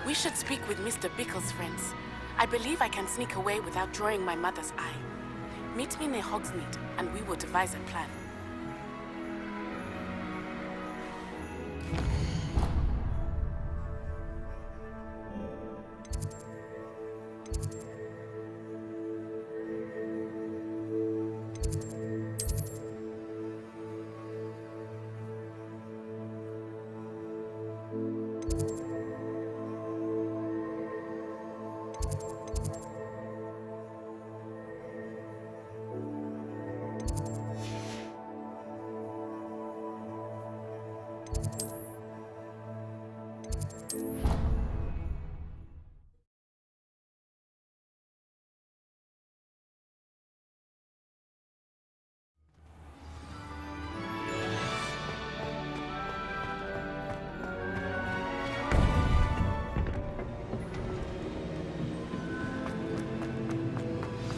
We should speak with Mr. Bickle's friends. I believe I can sneak away without drawing my mother's eye. Meet me near Hogsmeade, and we will devise a plan.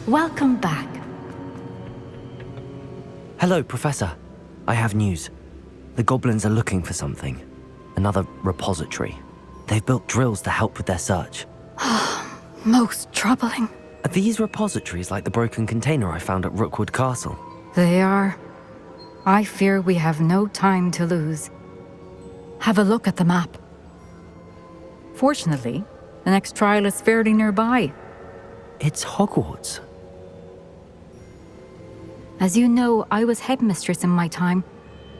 Welcome back. Hello, Professor. I have news. The goblins are looking for something. Another repository. They've built drills to help with their search. Most troubling. Are these repositories like the broken container I found at Rookwood Castle? They are. I fear we have no time to lose. Have a look at the map. Fortunately, the next trial is fairly nearby. It's Hogwarts. As you know, I was headmistress in my time.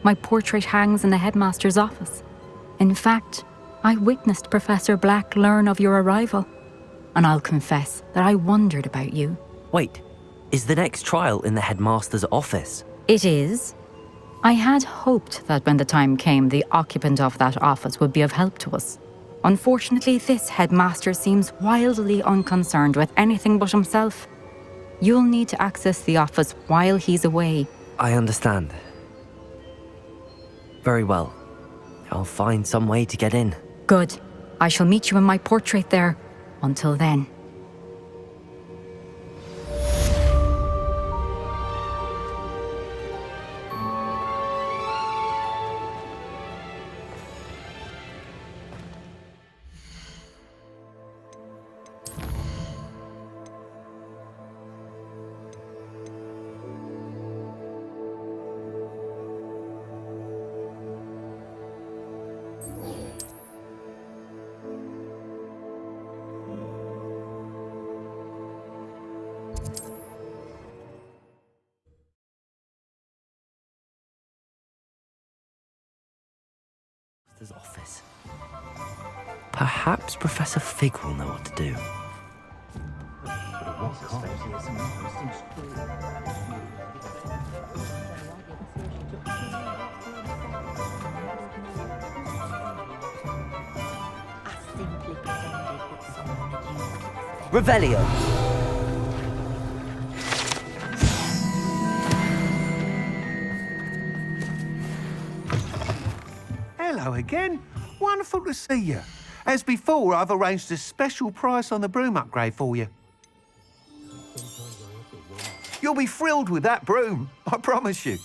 My portrait hangs in the headmaster's office. In fact, I witnessed Professor Black learn of your arrival. And I'll confess that I wondered about you. Wait, is the next trial in the headmaster's office? It is. I had hoped that when the time came, the occupant of that office would be of help to us. Unfortunately, this headmaster seems wildly unconcerned with anything but himself. You'll need to access the office while he's away. I understand. Very well. I'll find some way to get in. Good. I shall meet you in my portrait there. Until then. Office. Perhaps Professor Fig will know what to do. Revelio. Hello again. Wonderful to see you. As before, I've arranged a special price on the broom upgrade for you. You'll be thrilled with that broom, I promise you.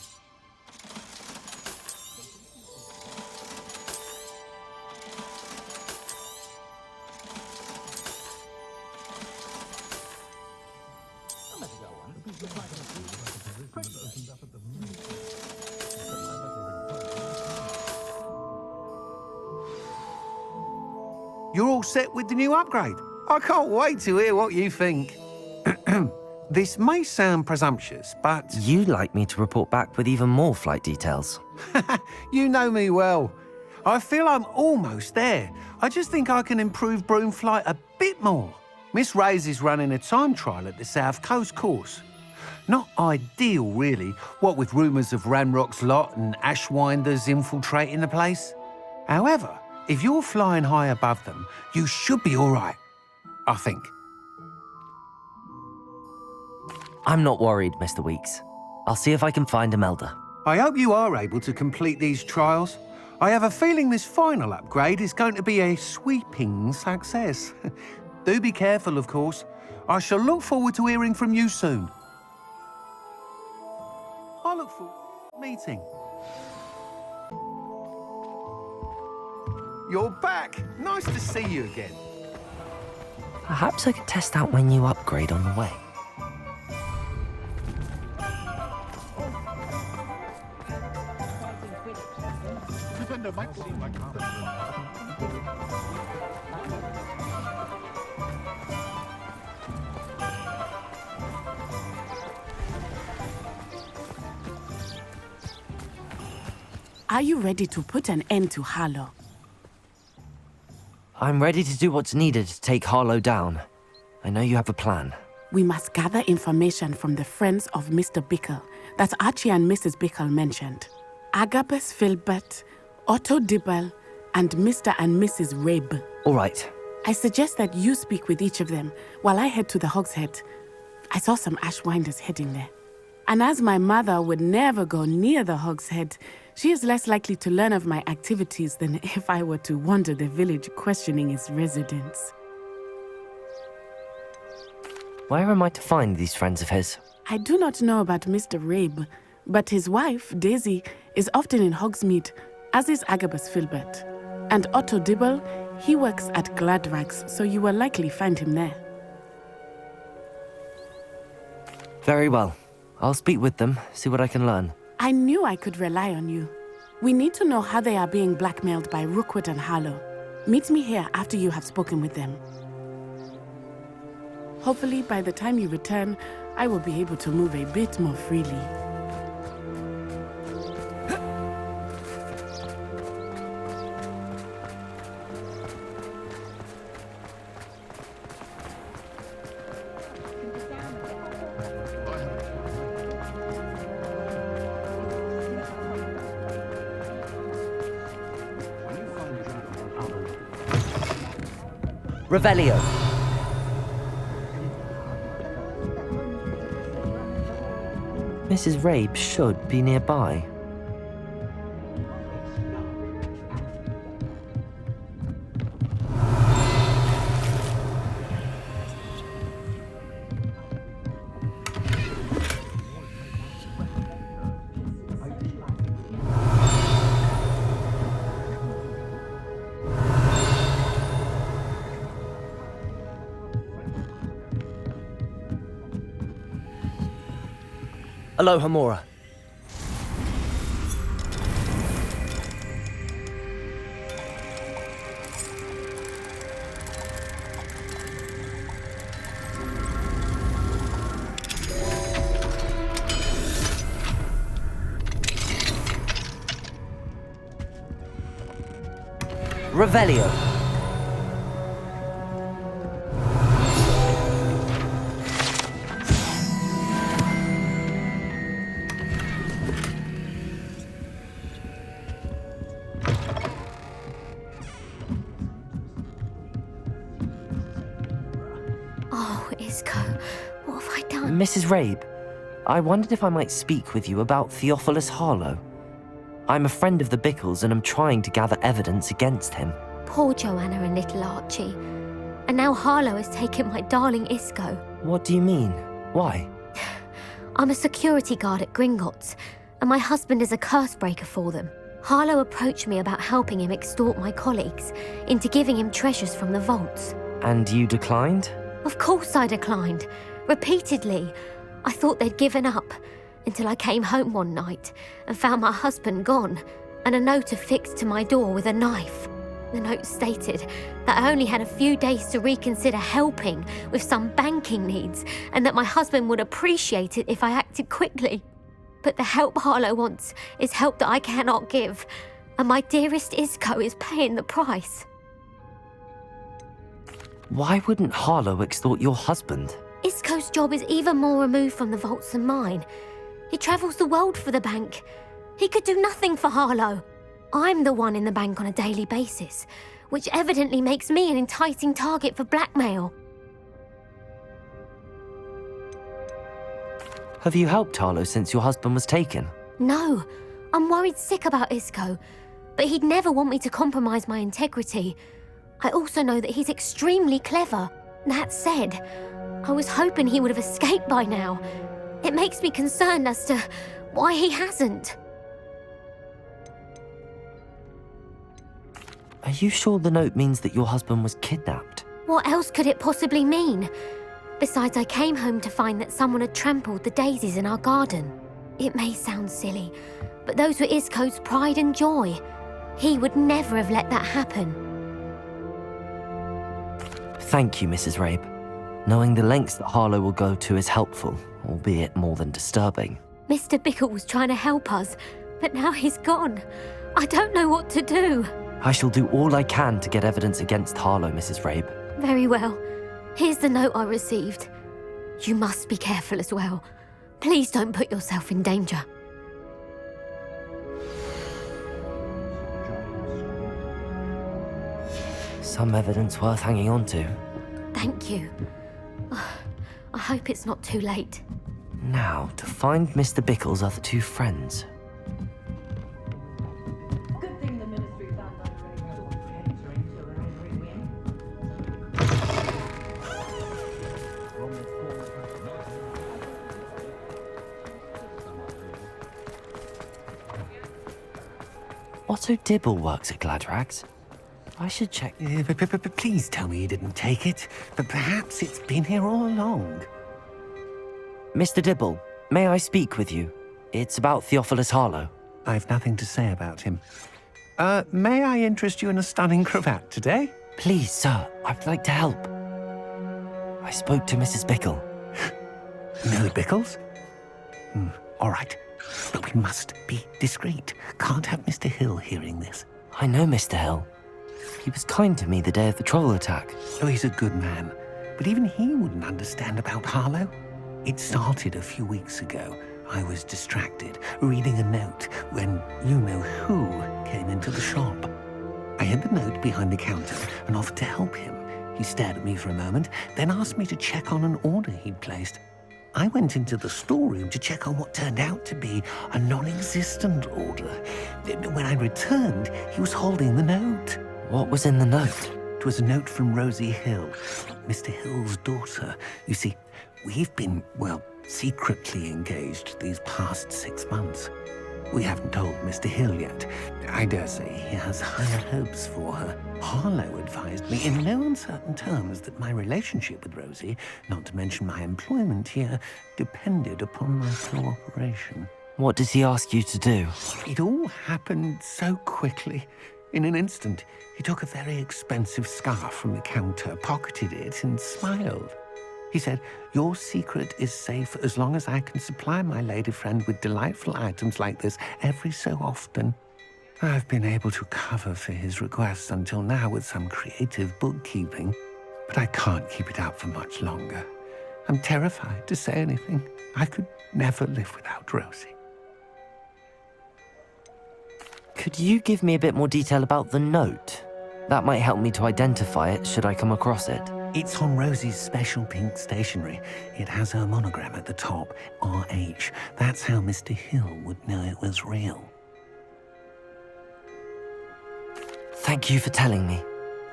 You're all set with the new upgrade. I can't wait to hear what you think. This may sound presumptuous, but... You'd like me to report back with even more flight details. You know me well. I feel I'm almost there. I just think I can improve broom flight a bit more. Miss Ray's is running a time trial at the South Coast course. Not ideal, really, what with rumours of Ranrock's lot and Ashwinders infiltrating the place. However, if you're flying high above them, you should be all right, I think. I'm not worried, Mr. Weeks. I'll see if I can find Imelda. I hope you are able to complete these trials. I have a feeling this final upgrade is going to be a sweeping success. Do be careful, of course. I shall look forward to hearing from you soon. I look forward to meeting. You're back. Nice to see you again. Perhaps I could test out my new upgrade on the way. Are you ready to put an end to Harlow? I'm ready to do what's needed to take Harlow down. I know you have a plan. We must gather information from the friends of Mr. Bickle that Archie and Mrs. Bickle mentioned. Agabus Filbert, Otto Dibble, and Mr. and Mrs. Rabe. All right. I suggest that you speak with each of them while I head to the Hogshead. I saw some Ashwinders heading there. And as my mother would never go near the Hogshead, she is less likely to learn of my activities than if I were to wander the village questioning its residents. Where am I to find these friends of his? I do not know about Mr. Rabe, but his wife, Daisy, is often in Hogsmeade, as is Agabus Filbert. And Otto Dibble, he works at Gladrags, so you will likely find him there. Very well. I'll speak with them, see what I can learn. I knew I could rely on you. We need to know how they are being blackmailed by Rookwood and Harlow. Meet me here after you have spoken with them. Hopefully, by the time you return, I will be able to move a bit more freely. Revelio. Mrs. Rabe should be nearby. Aloha, Mora. Revelio. Oh, Isco, what have I done? Mrs. Rabe, I wondered if I might speak with you about Theophilus Harlow. I'm a friend of the Bickles and I'm trying to gather evidence against him. Poor Joanna and little Archie. And now Harlow has taken my darling Isco. What do you mean? Why? I'm a security guard at Gringotts, and my husband is a curse breaker for them. Harlow approached me about helping him extort my colleagues into giving him treasures from the vaults. And you declined? Of course I declined. Repeatedly. I thought they'd given up, until I came home one night and found my husband gone, and a note affixed to my door with a knife. The note stated that I only had a few days to reconsider helping with some banking needs, and that my husband would appreciate it if I acted quickly. But the help Harlow wants is help that I cannot give, and my dearest Isco is paying the price. Why wouldn't Harlow extort your husband? Isco's job is even more removed from the vaults than mine. He travels the world for the bank. He could do nothing for Harlow. I'm the one in the bank on a daily basis, which evidently makes me an enticing target for blackmail. Have you helped Harlow since your husband was taken? No, I'm worried sick about Isco, but he'd never want me to compromise my integrity. I also know that he's extremely clever. That said, I was hoping he would have escaped by now. It makes me concerned as to why he hasn't. Are you sure the note means that your husband was kidnapped? What else could it possibly mean? Besides, I came home to find that someone had trampled the daisies in our garden. It may sound silly, but those were Isco's pride and joy. He would never have let that happen. Thank you, Mrs. Rabe. Knowing the lengths that Harlow will go to is helpful, albeit more than disturbing. Mr. Bickle was trying to help us, but now he's gone. I don't know what to do. I shall do all I can to get evidence against Harlow, Mrs. Rabe. Very well. Here's the note I received. You must be careful as well. Please don't put yourself in danger. Some evidence worth hanging on to. Thank you. I hope it's not too late. Now, to find Mr. Bickle's other two friends. Good thing the ministry found unready to enter into an angry wind. Otto Dibble works at Gladrags. I should check. But please tell me you didn't take it. But perhaps it's been here all along. Mr. Dibble, may I speak with you? It's about Theophilus Harlow. I've nothing to say about him. May I interest you in a stunning cravat today? Please, sir, I'd like to help. I spoke to Mrs. Bickle. Millie Bickles? All right. But we must be discreet. Can't have Mr. Hill hearing this. I know Mr. Hill. He was kind to me the day of the troll attack. Oh, he's a good man. But even he wouldn't understand about Harlow. It started a few weeks ago. I was distracted, reading a note, when you-know-who came into the shop. I hid the note behind the counter and offered to help him. He stared at me for a moment, then asked me to check on an order he'd placed. I went into the storeroom to check on what turned out to be a non-existent order. When I returned, he was holding the note. What was in the note? It was a note from Rosie Hill, Mr. Hill's daughter. You see, we've been, well, secretly engaged these past 6 months. We haven't told Mr. Hill yet. I dare say he has higher hopes for her. Harlow advised me in no uncertain terms that my relationship with Rosie, not to mention my employment here, depended upon my cooperation. What does he ask you to do? It all happened so quickly. In an instant, he took a very expensive scarf from the counter, pocketed it, and smiled. He said, "Your secret is safe as long as I can supply my lady friend with delightful items like this every so often." I've been able to cover for his requests until now with some creative bookkeeping, but I can't keep it up for much longer. I'm terrified to say anything. I could never live without Rosie. Could you give me a bit more detail about the note? That might help me to identify it should I come across it. It's on Rosie's special pink stationery. It has her monogram at the top, RH. That's how Mr. Hill would know it was real. Thank you for telling me.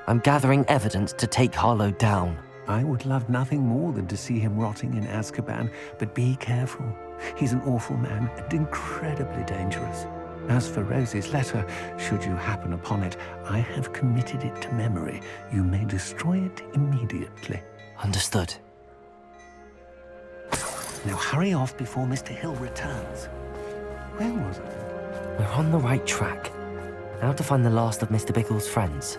I'm gathering evidence to take Harlow down. I would love nothing more than to see him rotting in Azkaban, but be careful. He's an awful man and incredibly dangerous. As for Rosie's letter, should you happen upon it, I have committed it to memory. You may destroy it immediately. Understood. Now hurry off before Mr. Hill returns. Where was I? We're on the right track. Now to find the last of Mr. Bickle's friends.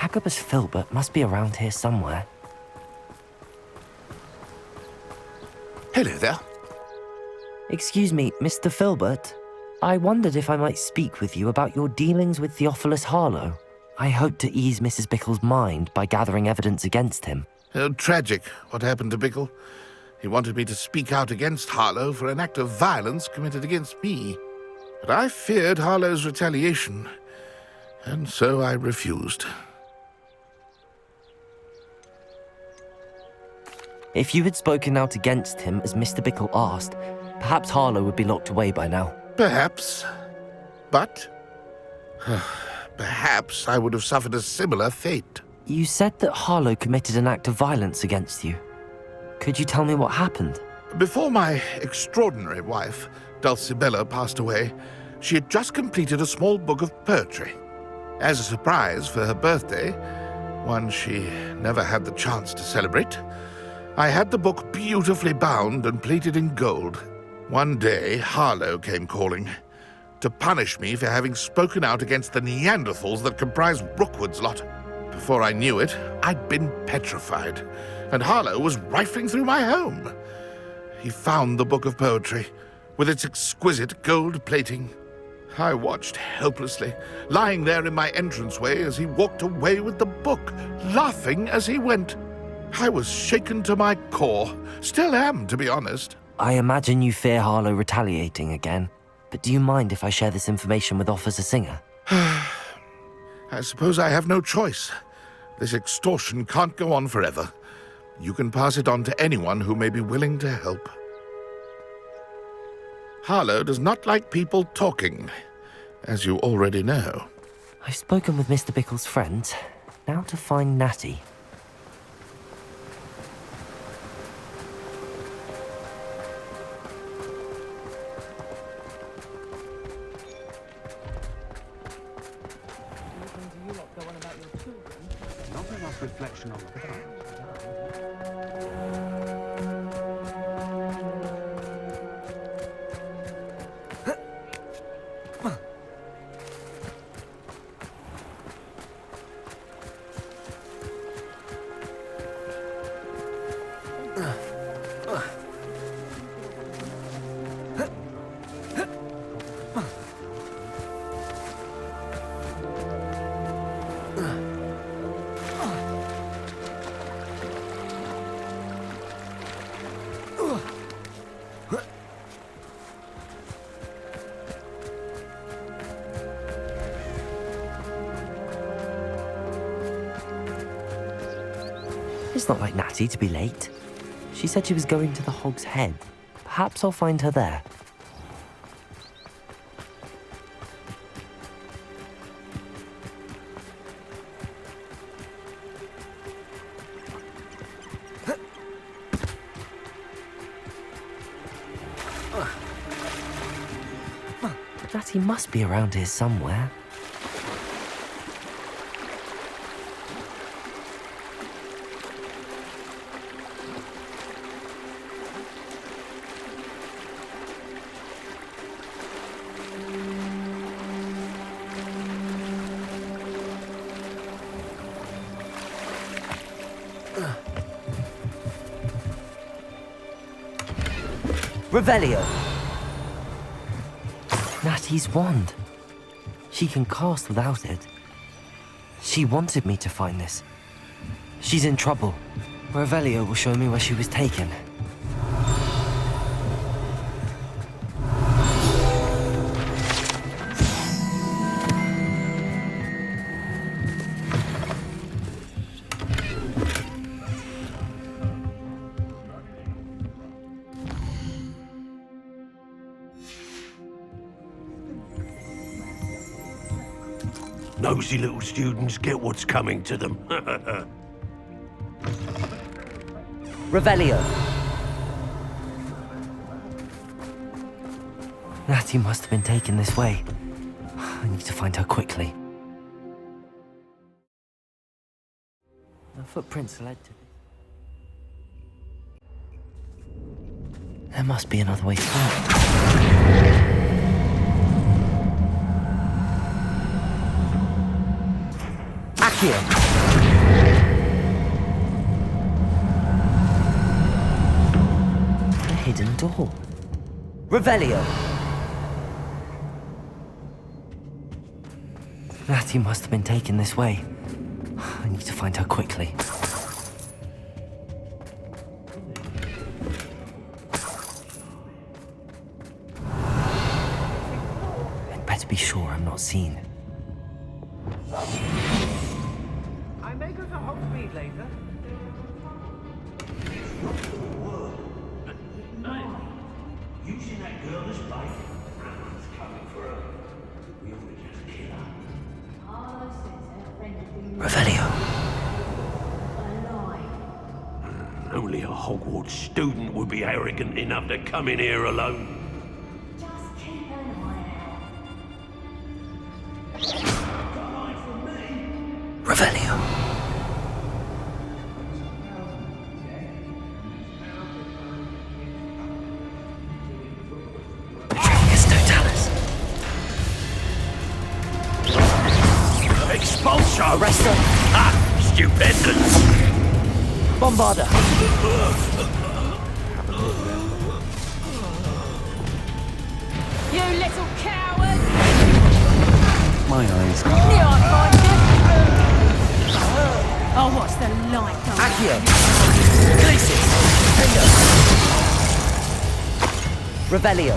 Agabus Filbert must be around here somewhere. Hello there. Excuse me, Mr. Filbert. I wondered if I might speak with you about your dealings with Theophilus Harlow. I hope to ease Mrs. Bickle's mind by gathering evidence against him. Tragic, what happened to Bickle. He wanted me to speak out against Harlow for an act of violence committed against me. But I feared Harlow's retaliation, and so I refused. If you had spoken out against him as Mr. Bickle asked, perhaps Harlow would be locked away by now. Perhaps. But perhaps I would have suffered a similar fate. You said that Harlow committed an act of violence against you. Could you tell me what happened? Before my extraordinary wife, Dulcibella, passed away, she had just completed a small book of poetry. As a surprise for her birthday, one she never had the chance to celebrate, I had the book beautifully bound and plated in gold. One day, Harlow came calling to punish me for having spoken out against the Neanderthals that comprise Rookwood's lot. Before I knew it, I'd been petrified, and Harlow was rifling through my home. He found the book of poetry, with its exquisite gold plating. I watched helplessly, lying there in my entranceway as he walked away with the book, laughing as he went. I was shaken to my core. Still am, to be honest. I imagine you fear Harlow retaliating again, but do you mind if I share this information with Officer Singer? I suppose I have no choice. This extortion can't go on forever. You can pass it on to anyone who may be willing to help. Harlow does not like people talking, as you already know. I've spoken with Mr. Bickle's friends. Now to find Natty. Not enough reflection on the front. It's not like Natty to be late. She said she was going to the Hog's Head. Perhaps I'll find her there. Natty must be around here somewhere. Revelio! Natty's wand. She can cast without it. She wanted me to find this. She's in trouble. Revelio will show me where she was taken. Nosy little students get what's coming to them. Revelio! Natty must have been taken this way. I need to find her quickly. The footprints led to this. There must be another way through. Accio! A hidden door. Revelio! Natty must have been taken this way. I need to find her quickly. I'd better be sure I'm not seen. I may go to Hogsmeade later. Using that girl as bait. Revelio. Only a Hogwarts student would be arrogant enough to come in here alone. Just keep an eye out. Revelio. Expulso! Arresto. Ah, stupendous! Bombarda. You little coward! My eyes. I'll watch the light go out. Accio. Glacis. Defender. Revelio.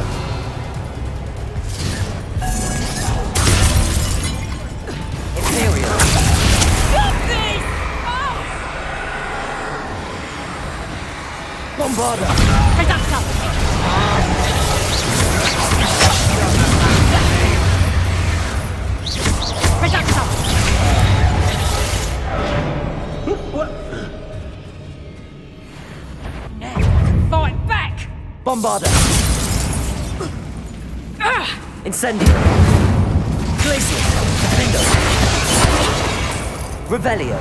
Imperial. Bombarda. Fight back! Bombarda. Incendio. Glacier. Defender. Revelio.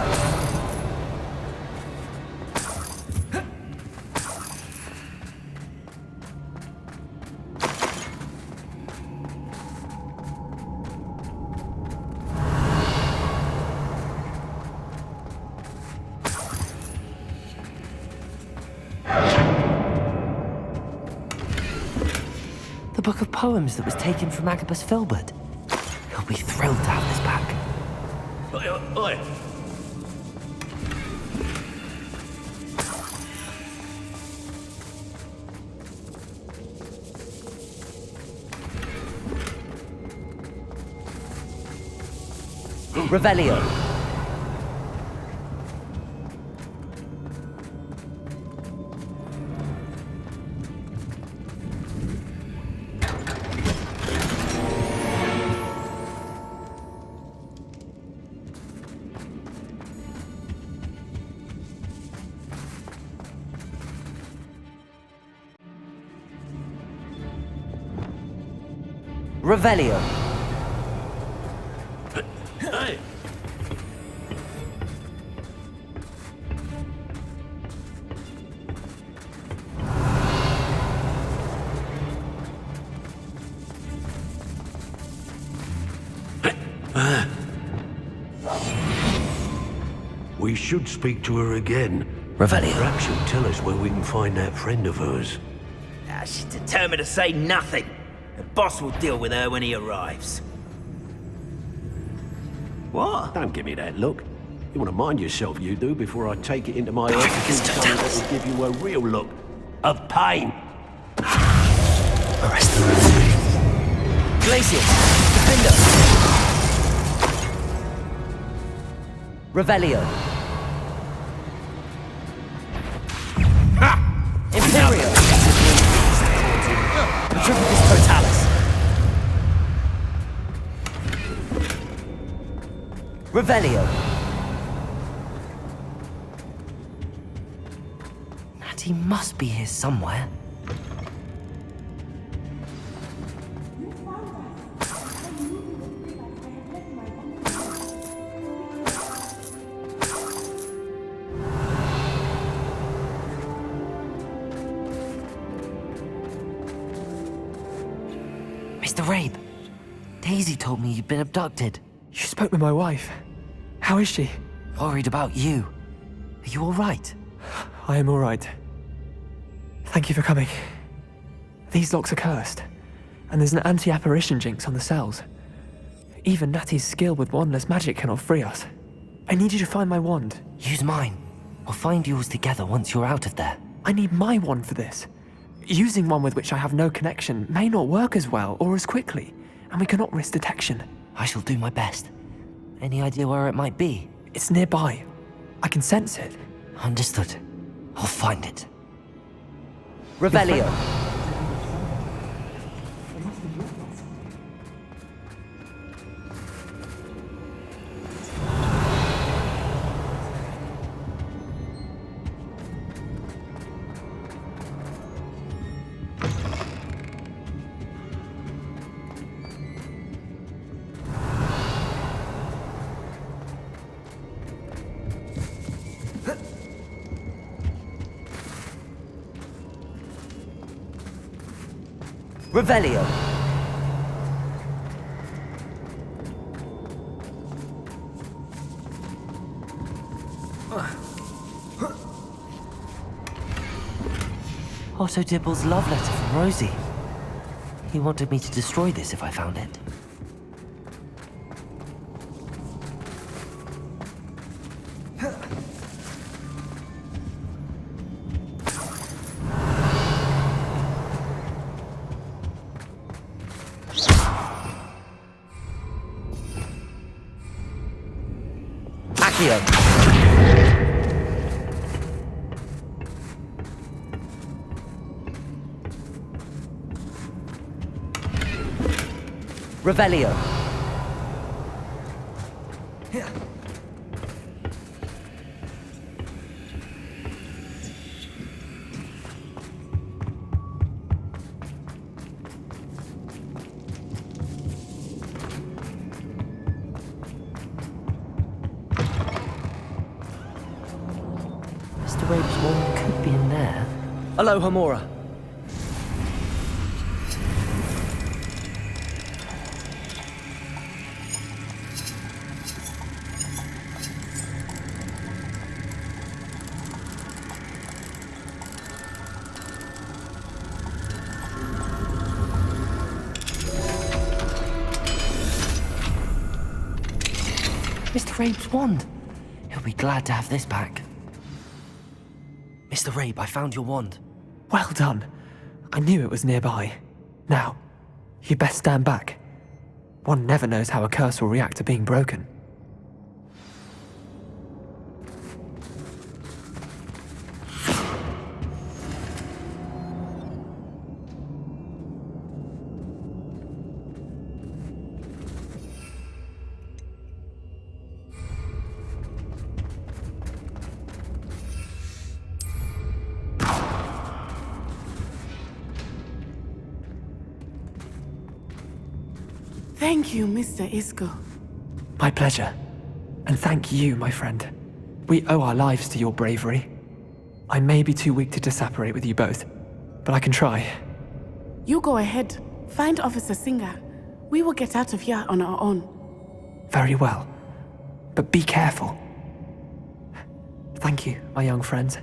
The book of poems that was taken from Agabus Filbert. He'll be thrilled to have this back. Oi. Revelio. Revelio. Hey. We should speak to her again. Revelio. Perhaps she'll tell us where we can find that friend of hers. She's determined to say nothing. The boss will deal with her when he arrives. What? Don't give me that look. You want to mind yourself, you do, before I take it into my head to do something that will give you a real look of pain. Arrest them. Glacier. Defender. Revelio. Imperial. Petrificus Totalis. Revelio. Natty must be here somewhere. Mr. Rabe, Daisy told me you'd been abducted. You spoke with my wife. How is she? Worried about you. Are you all right? I am all right. Thank you for coming. These locks are cursed, and there's an anti-apparition jinx on the cells. Even Natty's skill with wandless magic cannot free us. I need you to find my wand. Use mine. We'll find yours together once you're out of there. I need my wand for this. Using one with which I have no connection may not work as well or as quickly, and we cannot risk detection. I shall do my best. Any idea where it might be? It's nearby. I can sense it. Understood. I'll find it. Revelio. Revelio. Otto Dibble's love letter from Rosie. He wanted me to destroy this if I found it. Accio. Revelio. Mr. Rabe's wand could be in there. Aloha, Mora. Mr. Rabe's wand. He'll be glad to have this back. Mr. Rabe, I found your wand. Well done. I knew it was nearby. Now, you best stand back. One never knows how a curse will react to being broken. Thank you, Mr. Isco. My pleasure. And thank you, my friend. We owe our lives to your bravery. I may be too weak to disapparate with you both, but I can try. You go ahead. Find Officer Singer. We will get out of here on our own. Very well. But be careful. Thank you, my young friends.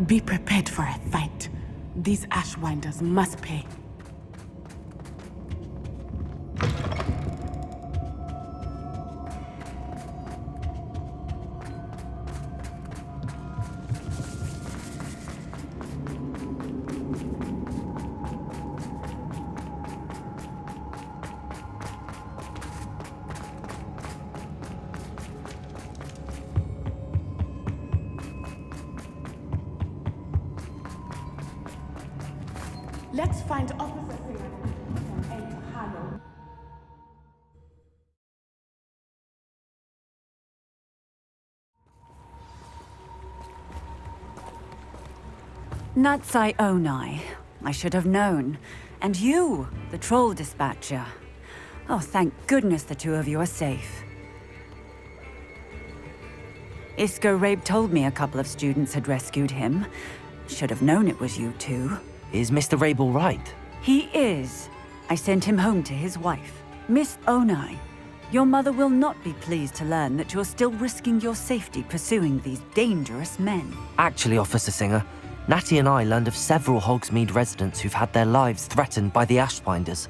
Be prepared for a fight. These Ashwinders must pay. Let's find Officer Singer and enter Harlow. Natsai Onai. I should have known. And you, the troll dispatcher. Oh, thank goodness the two of you are safe. Isco Rabe told me a couple of students had rescued him. Should have known it was you two. Is Mr. Rabe all right? He is. I sent him home to his wife. Miss Onai, your mother will not be pleased to learn that you're still risking your safety pursuing these dangerous men. Actually, Officer Singer, Natty and I learned of several Hogsmeade residents who've had their lives threatened by the Ashwinders.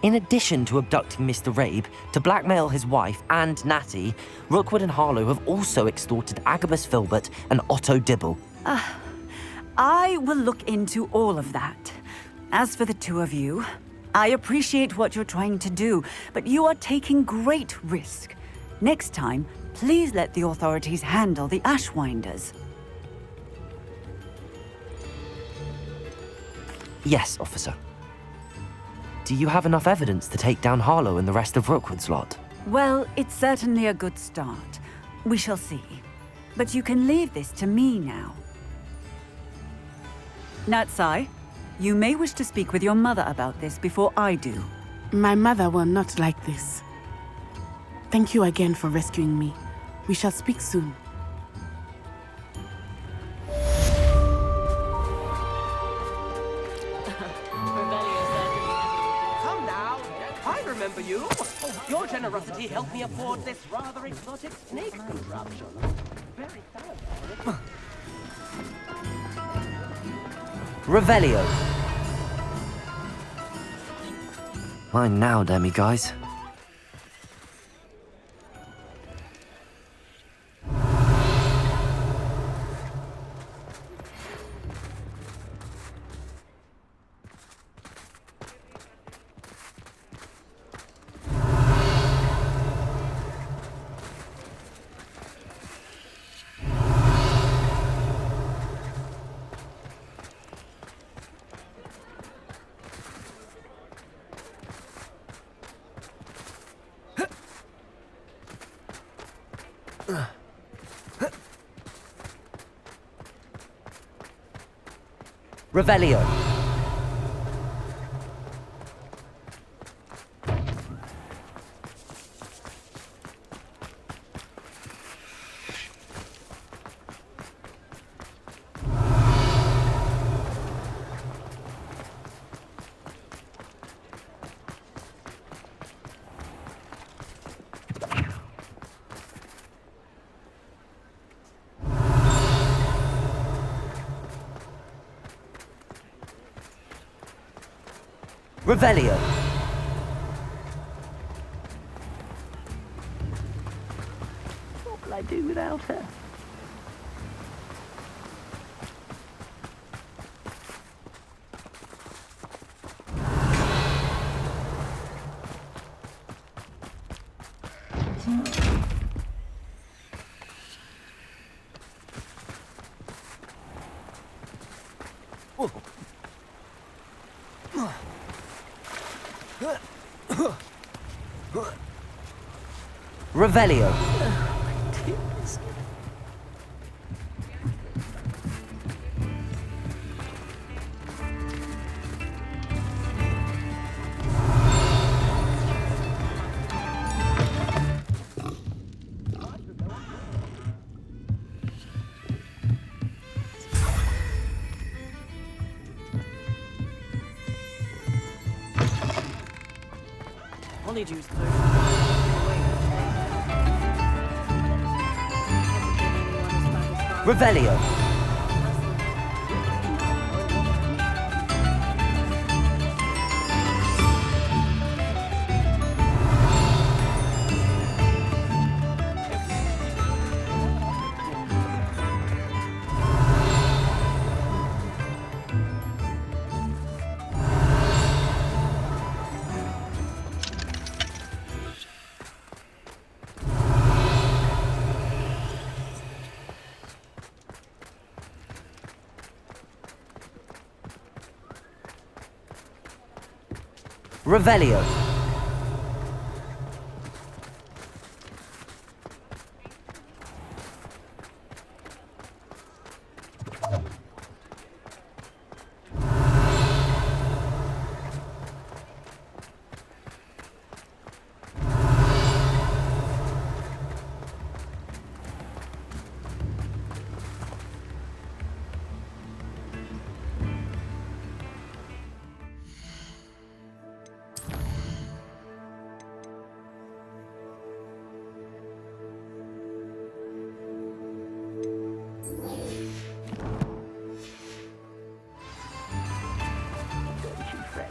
In addition to abducting Mr. Rabe to blackmail his wife and Natty, Rookwood and Harlow have also extorted Agabus Filbert and Otto Dibble. I will look into all of that. As for the two of you, I appreciate what you're trying to do, but you are taking great risk. Next time, please let the authorities handle the Ashwinders. Yes, officer. Do you have enough evidence to take down Harlow and the rest of Rookwood's lot? Well, it's certainly a good start. We shall see. But you can leave this to me now. Natsai, you may wish to speak with your mother about this before I do. My mother will not like this. Thank you again for rescuing me. We shall speak soon. Your generosity helped me afford this rather exotic snake contraption. Very thorough. Revelio. Mine now, demi-guys. Revelio. Revelio. What will I do without her? Revelio. Honeydews Revelio. Revelio.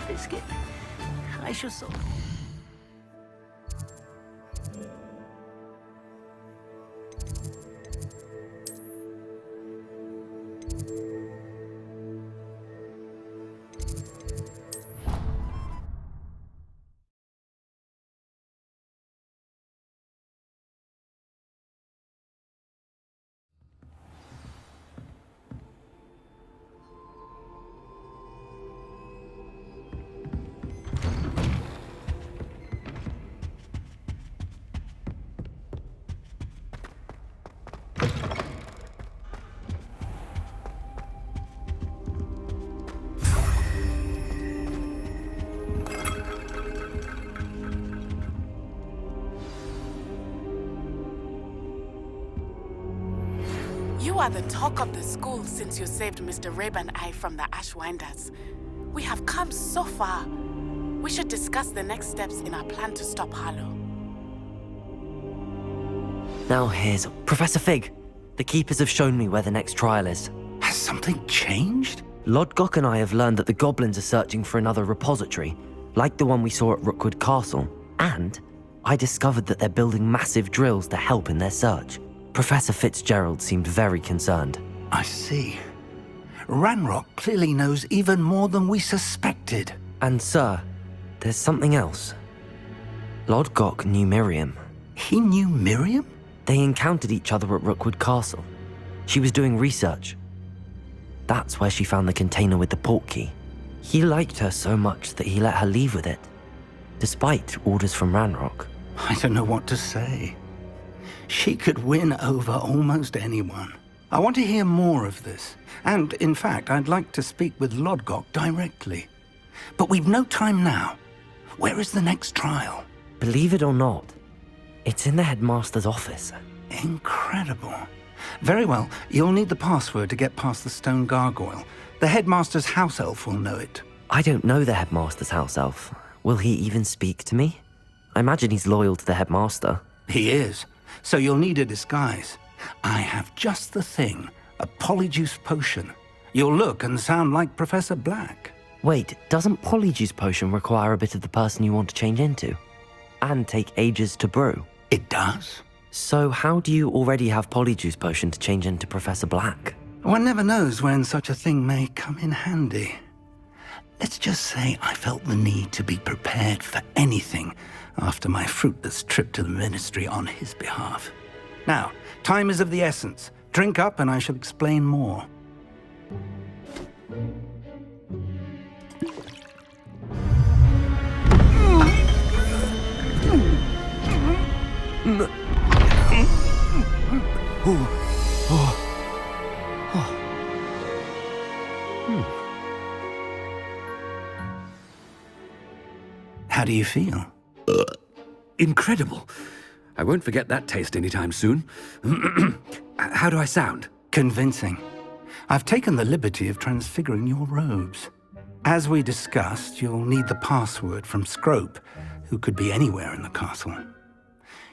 Biscuit. I shall sort. You are the talk of the school since you saved Mr. Rabe and I from the Ashwinders. We have come so far. We should discuss the next steps in our plan to stop Harlow. Now here's Professor Fig. The keepers have shown me where the next trial is. Has something changed? Lodgok and I have learned that the goblins are searching for another repository, like the one we saw at Rookwood Castle. And I discovered that they're building massive drills to help in their search. Professor Fitzgerald seemed very concerned. I see. Ranrock clearly knows even more than we suspected. And sir, there's something else. Lodgok knew Miriam. He knew Miriam? They encountered each other at Rookwood Castle. She was doing research. That's where she found the container with the portkey. He liked her so much that he let her leave with it, despite orders from Ranrock. I don't know what to say. She could win over almost anyone. I want to hear more of this. And, in fact, I'd like to speak with Lodgok directly. But we've no time now. Where is the next trial? Believe it or not, it's in the headmaster's office. Incredible. Very well, you'll need the password to get past the stone gargoyle. The headmaster's house elf will know it. I don't know the headmaster's house elf. Will he even speak to me? I imagine he's loyal to the headmaster. He is. So you'll need a disguise. I have just the thing. A polyjuice potion. You'll look and sound like Professor Black. Wait, doesn't Polyjuice Potion require a bit of the person you want to change into? And take ages to brew? It does. So how do you already have Polyjuice Potion to change into Professor Black? One never knows when such a thing may come in handy. Let's just say I felt the need to be prepared for anything after my fruitless trip to the Ministry on his behalf. Now, time is of the essence. Drink up and I shall explain more. How do you feel? Incredible. I won't forget that taste anytime soon. How do I sound? Convincing. I've taken the liberty of transfiguring your robes. As we discussed, you'll need the password from Scrope, who could be anywhere in the castle.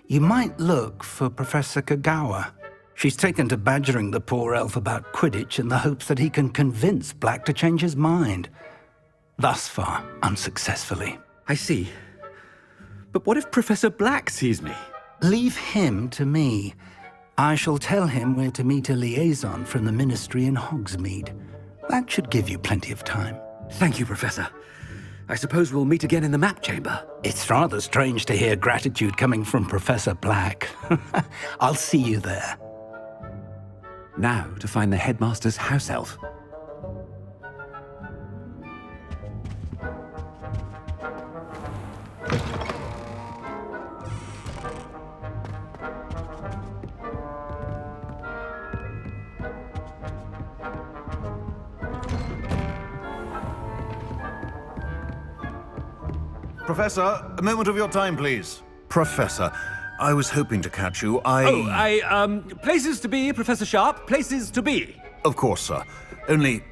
You might look for Professor Kagawa. She's taken to badgering the poor elf about Quidditch in the hopes that he can convince Black to change his mind. Thus far, unsuccessfully. I see. But what if Professor Black sees me? Leave him to me. I shall tell him where to meet a liaison from the Ministry in Hogsmeade. That should give you plenty of time. Thank you, Professor. I suppose we'll meet again in the map chamber. It's rather strange to hear gratitude coming from Professor Black. I'll see you there. Now to find the headmaster's house elf. Professor, a moment of your time, please. Professor, I was hoping to catch you. Places to be, Professor Sharp, places to be. Of course, sir. Only,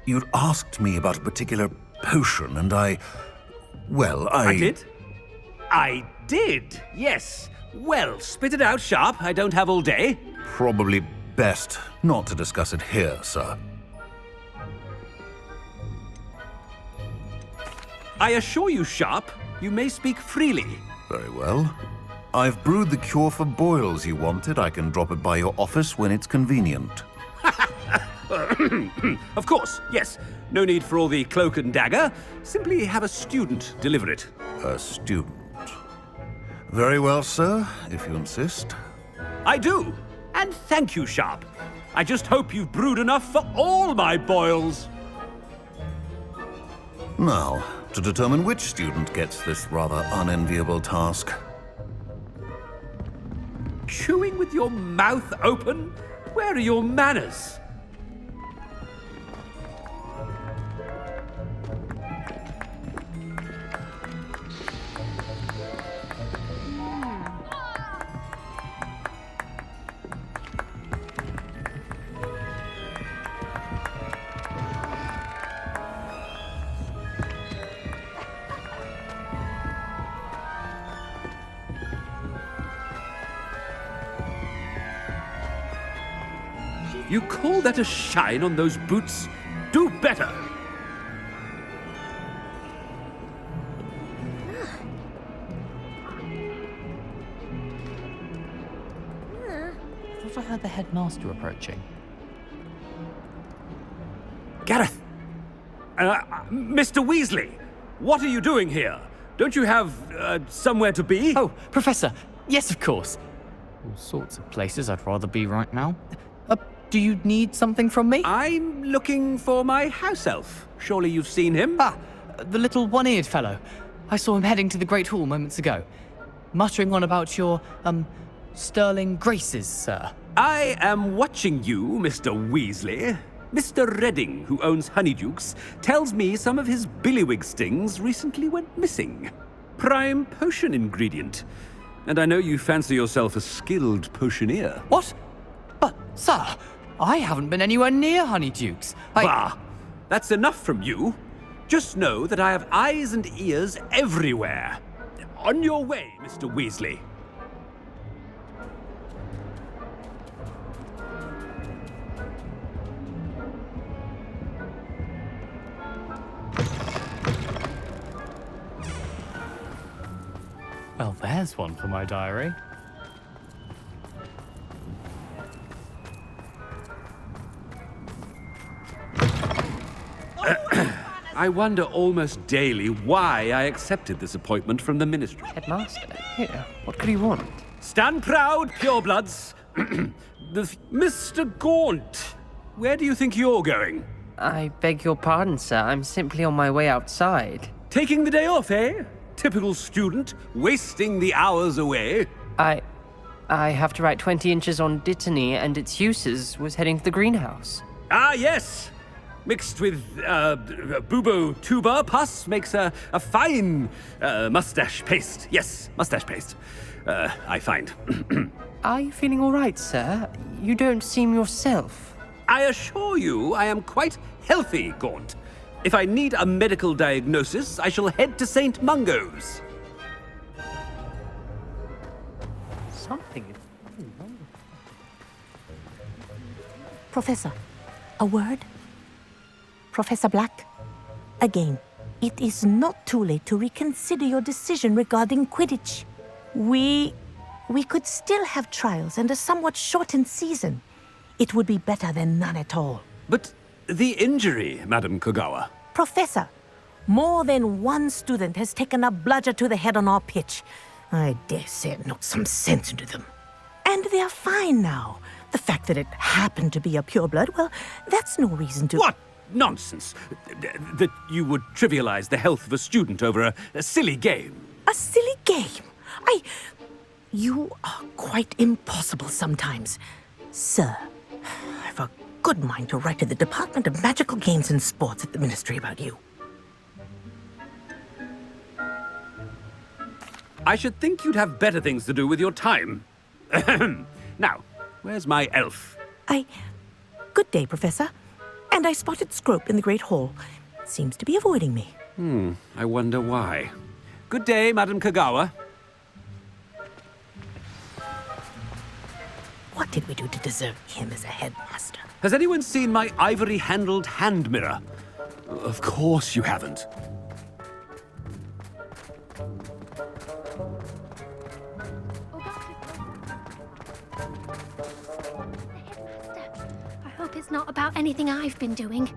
you'd asked me about a particular potion, and I did? I did, yes. Well, spit it out, Sharp. I don't have all day. Probably best not to discuss it here, sir. I assure you, Sharp, you may speak freely. Very well. I've brewed the cure for boils you wanted. I can drop it by your office when it's convenient. Of course, yes. No need for all the cloak and dagger. Simply have a student deliver it. A student. Very well, sir, if you insist. I do. And thank you, Sharp. I just hope you've brewed enough for all my boils. Now, to determine which student gets this rather unenviable task. Chewing with your mouth open? Where are your manners? You call that a shine on those boots? Do better! I thought I heard the headmaster approaching. Gareth! Mr. Weasley! What are you doing here? Don't you have, somewhere to be? Oh, Professor! Yes, of course! All sorts of places I'd rather be right now. Do you need something from me? I'm looking for my house elf. Surely you've seen him? Ah, the little one-eared fellow. I saw him heading to the Great Hall moments ago, muttering on about your, sterling graces, sir. I am watching you, Mr. Weasley. Mr. Redding, who owns Honeydukes, tells me some of his billywig stings recently went missing. Prime potion ingredient. And I know you fancy yourself a skilled potioneer. What? But, sir, I haven't been anywhere near Honeydukes. Bah! That's enough from you. Just know that I have eyes and ears everywhere. On your way, Mr. Weasley. Well, there's one for my diary. I wonder almost daily why I accepted this appointment from the Ministry. Headmaster? Here, what could he want? Stand proud, purebloods. Mr. Gaunt, where do you think you're going? I beg your pardon, sir. I'm simply on my way outside. Taking the day off, eh? Typical student, wasting the hours away. I have to write 20 inches on Dittany and its uses. Was heading to the greenhouse. Ah, yes! Mixed with bubo tuber pus makes a fine mustache paste. Yes, mustache paste. I find. Are you feeling all right, sir? You don't seem yourself. I assure you I am quite healthy, Gaunt. If I need a medical diagnosis, I shall head to St. Mungo's. Something is wrong. Professor, a word? Professor Black, again, it is not too late to reconsider your decision regarding Quidditch. We could still have trials and a somewhat shortened season. It would be better than none at all. But the injury, Madam Kogawa. Professor, more than one student has taken a bludger to the head on our pitch. I dare say it knocked some sense into them. And they're fine now. The fact that it happened to be a pureblood, well, that's no reason to... What nonsense! That you would trivialize the health of a student over a silly game. A silly game? You are quite impossible sometimes. Sir, I've a good mind to write to the Department of Magical Games and Sports at the Ministry about you. I should think you'd have better things to do with your time. Now, where's my elf? Good day, Professor. And I spotted Scrope in the Great Hall. Seems to be avoiding me. I wonder why. Good day, Madam Kogawa. What did we do to deserve him as a headmaster? Has anyone seen my ivory-handled hand mirror? Of course you haven't. I hope it's not about anything I've been doing.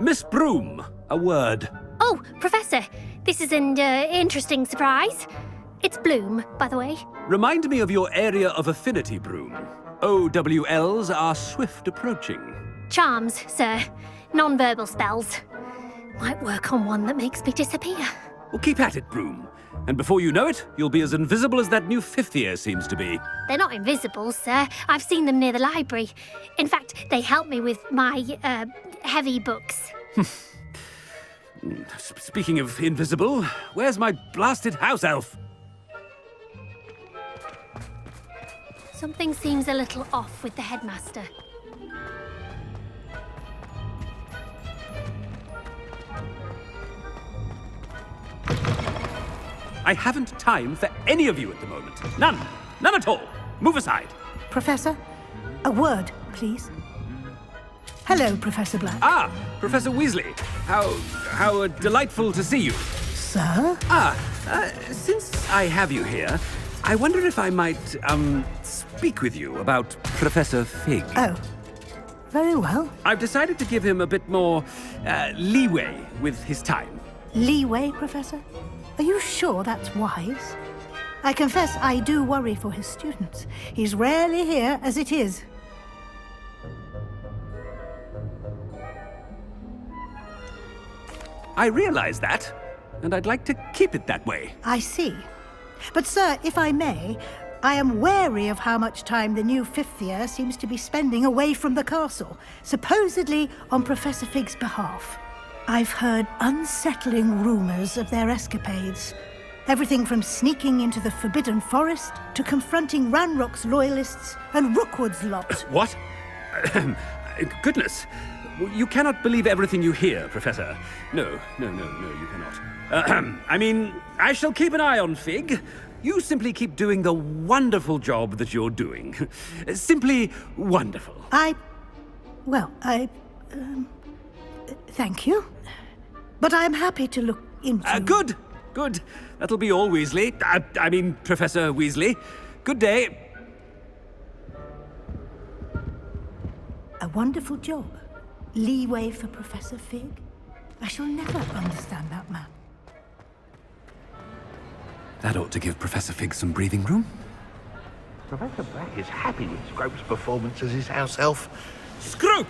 Miss Broom, a word. Oh, Professor, this is an interesting surprise. It's Bloom, by the way. Remind me of your area of affinity, Broom. OWLs are swift approaching. Charms, sir. Non-verbal spells. Might work on one that makes me disappear. Well, keep at it, Broom. And before you know it, you'll be as invisible as that new fifth year seems to be. They're not invisible, sir. I've seen them near the library. In fact, they help me with my, heavy books. Speaking of invisible, where's my blasted house elf? Something seems a little off with the headmaster. I haven't time for any of you at the moment. None. None at all. Move aside. Professor, a word, please. Hello, Professor Black. Ah, Professor Weasley. How delightful to see you. Sir? Since I have you here, I wonder if I might, speak with you about Professor Fig. Oh, very well. I've decided to give him a bit more, leeway with his time. Leeway, Professor? Are you sure that's wise? I confess I do worry for his students. He's rarely here as it is. I realize that, and I'd like to keep it that way. I see. But, sir, if I may, I am wary of how much time the new fifth year seems to be spending away from the castle, supposedly on Professor Fig's behalf. I've heard unsettling rumors of their escapades. Everything from sneaking into the Forbidden Forest to confronting Ranrock's loyalists and Rookwood's lot. What? Goodness. You cannot believe everything you hear, Professor. No, you cannot. I mean, I shall keep an eye on Fig. You simply keep doing the wonderful job that you're doing. Simply wonderful. Thank you. But I'm happy to look into... Good. That'll be all, Weasley. I mean, Professor Weasley. Good day. A wonderful job. Leeway for Professor Fig? I shall never understand that man. That ought to give Professor Fig some breathing room. Professor Black is happy with Scrope's performance as his house elf. Scrope!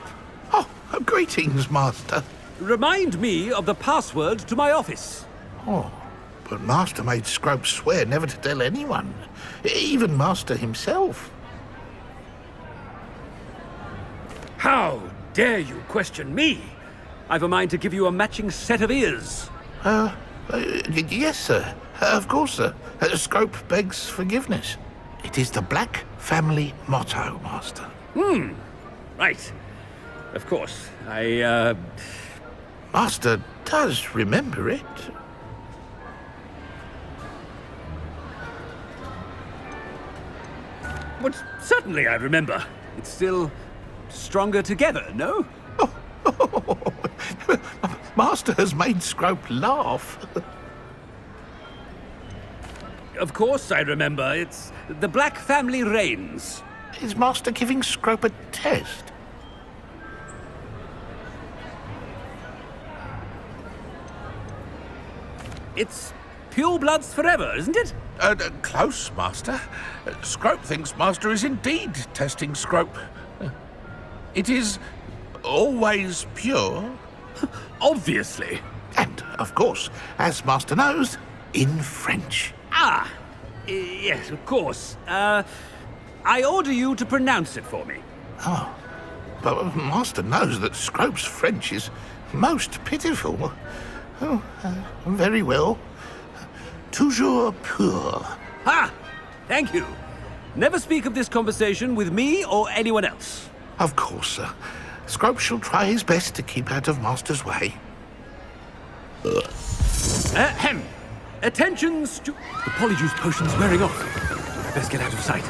Oh, greetings, Master. Remind me of the password to my office. Oh, but Master made Scrope swear never to tell anyone, even Master himself. How dare you question me? I've a mind to give you a matching set of ears. Yes, sir. Of course, sir. Scrope begs forgiveness. It is the Black family motto, Master. Right. Of course. Master does remember it. But certainly I remember. It's still stronger together, no? Master has made Scrope laugh. Of course I remember. It's the Black family reigns. Is Master giving Scrope a test? It's pure bloods forever, isn't it? Close, Master. Scrope thinks Master is indeed testing Scrope. It is always pure. Obviously. And, of course, as Master knows, in French. Yes, of course. I order you to pronounce it for me. Oh, but Master knows that Scrope's French is most pitiful. Oh, very well. Toujours pur. Thank you. Never speak of this conversation with me or anyone else. Of course, sir. Scrope shall try his best to keep out of Master's way. Attention, The Polyjuice potion's wearing off. I best get out of sight.